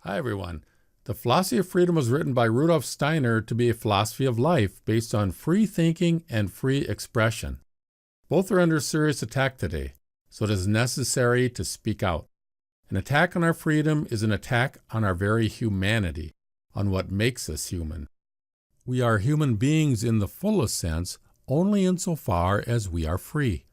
Hi, everyone. The philosophy of freedom was written by Rudolf Steiner to be a philosophy of life based on free thinking and free expression. Both are under serious attack today, so it is necessary to speak out. An attack on our freedom is an attack on our very humanity, on what makes us human. We are human beings in the fullest sense only insofar as we are free.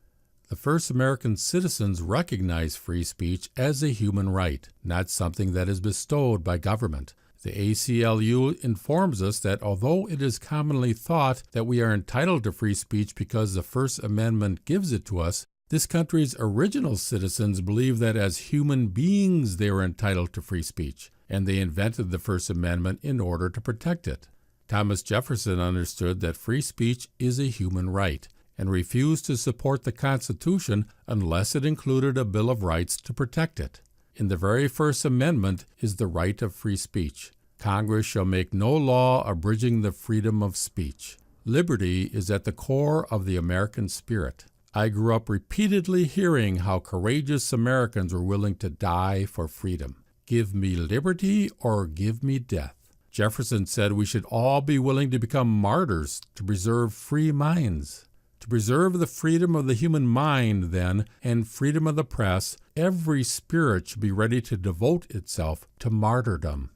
The first American citizens recognized free speech as a human right, not something that is bestowed by government. The ACLU informs us that although it is commonly thought that we are entitled to free speech because the First Amendment gives it to us, this country's original citizens believed that as human beings they were entitled to free speech, and they invented the First Amendment in order to protect it. Thomas Jefferson understood that free speech is a human right, and refused to support the Constitution unless it included a Bill of Rights to protect it. In the very First Amendment is the right of free speech. Congress shall make no law abridging the freedom of speech. Liberty is at the core of the American spirit. I grew up repeatedly hearing how courageous Americans were willing to die for freedom. Give me liberty or give me death. Jefferson said we should all be willing to become martyrs to preserve free minds. To preserve the freedom of the human mind, then, and freedom of the press, every spirit should be ready to devote itself to martyrdom.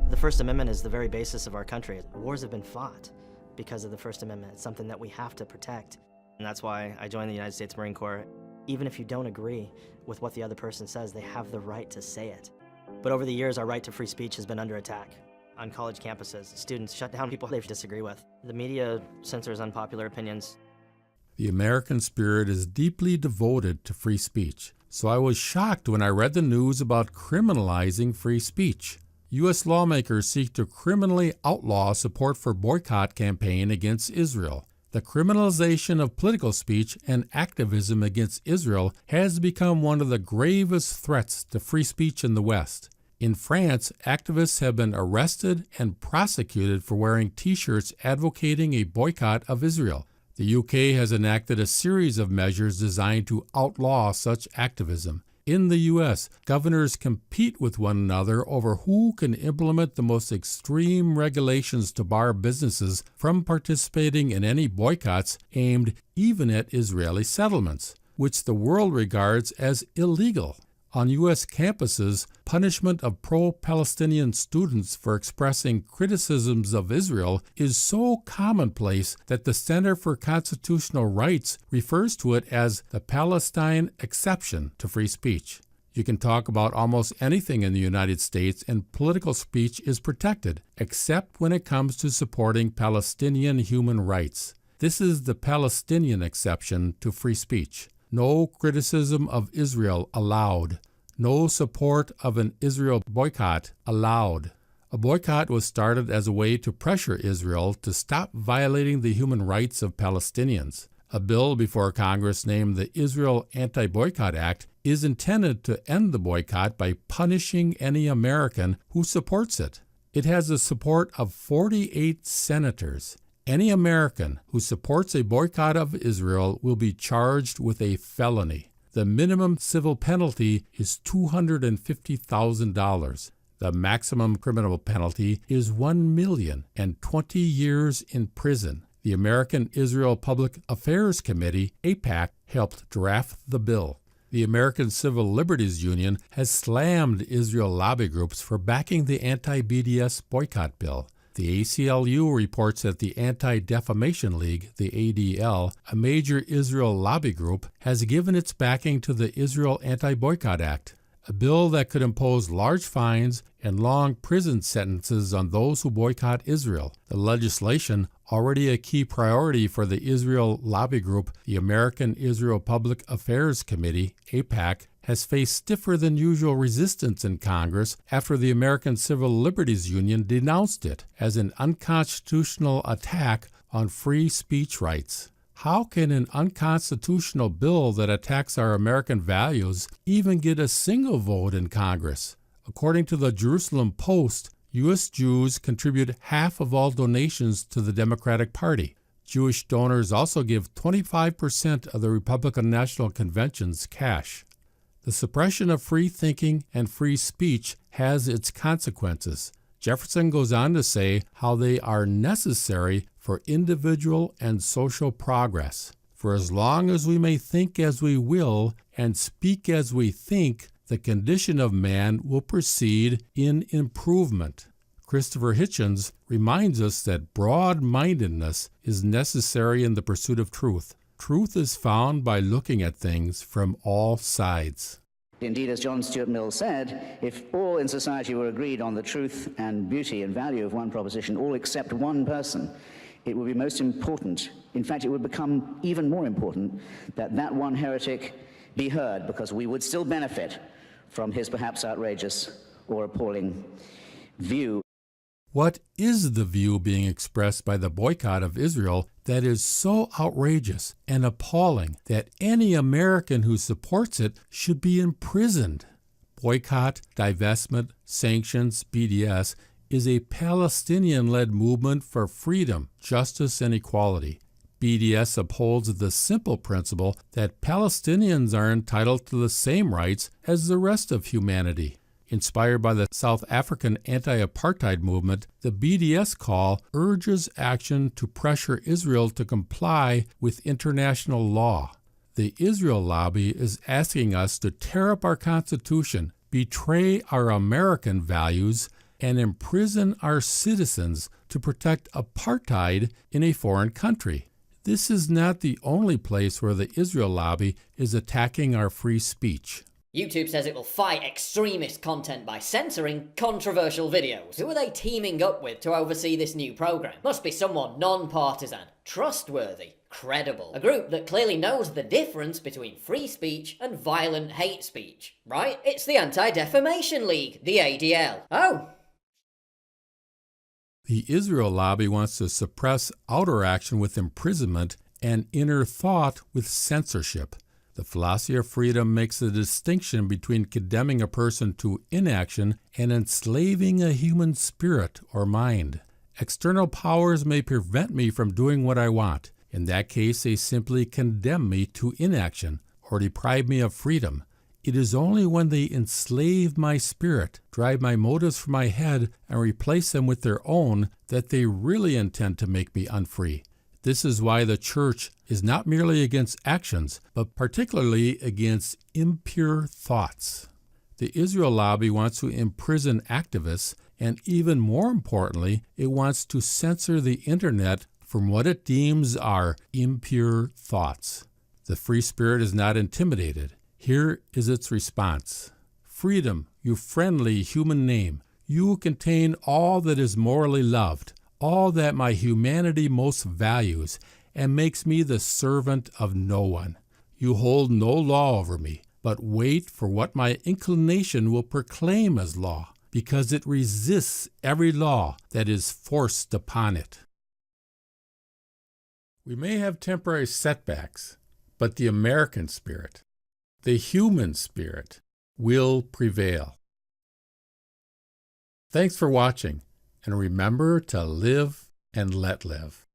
The First Amendment is the very basis of our country. Wars have been fought because of the First Amendment. It's something that we have to protect. And that's why I joined the United States Marine Corps. Even if you don't agree with what the other person says, they have the right to say it. But over the years, our right to free speech has been under attack. On college campuses, students shut down people they disagree with. The media censors unpopular opinions. The American spirit is deeply devoted to free speech, so I was shocked when I read the news about criminalizing free speech. U.S. lawmakers seek to criminally outlaw support for boycott campaign against Israel. The criminalization of political speech and activism against Israel has become one of the gravest threats to free speech in the West. In France, activists have been arrested and prosecuted for wearing T-shirts advocating a boycott of Israel. The UK has enacted a series of measures designed to outlaw such activism. In the U.S., governors compete with one another over who can implement the most extreme regulations to bar businesses from participating in any boycotts aimed even at Israeli settlements, which the world regards as illegal. On U.S. campuses, punishment of pro-Palestinian students for expressing criticisms of Israel is so commonplace that the Center for Constitutional Rights refers to it as the Palestine exception to free speech. You can talk about almost anything in the United States and political speech is protected, except when it comes to supporting Palestinian human rights. This is the Palestinian exception to free speech. No criticism of Israel allowed. No support of an Israel boycott allowed. A boycott was started as a way to pressure Israel to stop violating the human rights of Palestinians. A bill before Congress named the Israel Anti-Boycott Act is intended to end the boycott by punishing any American who supports it. It has the support of 48 senators. Any American who supports a boycott of Israel will be charged with a felony. The minimum civil penalty is $250,000. The maximum criminal penalty is 1 million and 20 years in prison. The American Israel Public Affairs Committee, AIPAC, helped draft the bill. The American Civil Liberties Union has slammed Israel lobby groups for backing the anti-BDS boycott bill. The ACLU reports that the Anti-Defamation League, the ADL, a major Israel lobby group, has given its backing to the Israel Anti-Boycott Act, a bill that could impose large fines and long prison sentences on those who boycott Israel. The legislation, already a key priority for the Israel lobby group, the American Israel Public Affairs Committee, AIPAC, has faced stiffer than usual resistance in Congress after the American Civil Liberties Union denounced it as an unconstitutional attack on free speech rights. How can an unconstitutional bill that attacks our American values even get a single vote in Congress? According to the Jerusalem Post, U.S. Jews contribute half of all donations to the Democratic Party. Jewish donors also give 25% of the Republican National Convention's cash. The suppression of free thinking and free speech has its consequences. Jefferson goes on to say how they are necessary for individual and social progress. For as long as we may think as we will and speak as we think, the condition of man will proceed in improvement. Christopher Hitchens reminds us that broad-mindedness is necessary in the pursuit of truth. Truth is found by looking at things from all sides. Indeed, as John Stuart Mill said, if all in society were agreed on the truth and beauty and value of one proposition, all except one person, it would be most important, in fact, it would become even more important, that that one heretic be heard, because we would still benefit from his perhaps outrageous or appalling view. What is the view being expressed by the boycott of Israel that is so outrageous and appalling that any American who supports it should be imprisoned? Boycott, divestment, sanctions, BDS is a Palestinian-led movement for freedom, justice, and equality. BDS upholds the simple principle that Palestinians are entitled to the same rights as the rest of humanity. Inspired by the South African anti-apartheid movement, the BDS call urges action to pressure Israel to comply with international law. The Israel lobby is asking us to tear up our Constitution, betray our American values, and imprison our citizens to protect apartheid in a foreign country. This is not the only place where the Israel lobby is attacking our free speech. YouTube says it will fight extremist content by censoring controversial videos. Who are they teaming up with to oversee this new program? Must be someone non-partisan, trustworthy, credible. A group that clearly knows the difference between free speech and violent hate speech, right? It's the Anti-Defamation League, the ADL. Oh. The Israel lobby wants to suppress outer action with imprisonment and inner thought with censorship. The philosophy of freedom makes a distinction between condemning a person to inaction and enslaving a human spirit or mind. External powers may prevent me from doing what I want. In that case, they simply condemn me to inaction or deprive me of freedom. It is only when they enslave my spirit, drive my motives from my head, and replace them with their own that they really intend to make me unfree. This is why the church is not merely against actions, but particularly against impure thoughts. The Israel lobby wants to imprison activists, and even more importantly, it wants to censor the internet from what it deems are impure thoughts. The free spirit is not intimidated. Here is its response. Freedom, you friendly human name, you contain all that is morally loved, all that my humanity most values, and makes me the servant of no one. You hold no law over me, but wait for what my inclination will proclaim as law, because it resists every law that is forced upon it. We may have temporary setbacks, but the American spirit, the human spirit, will prevail. Thanks for watching, and remember to live and let live.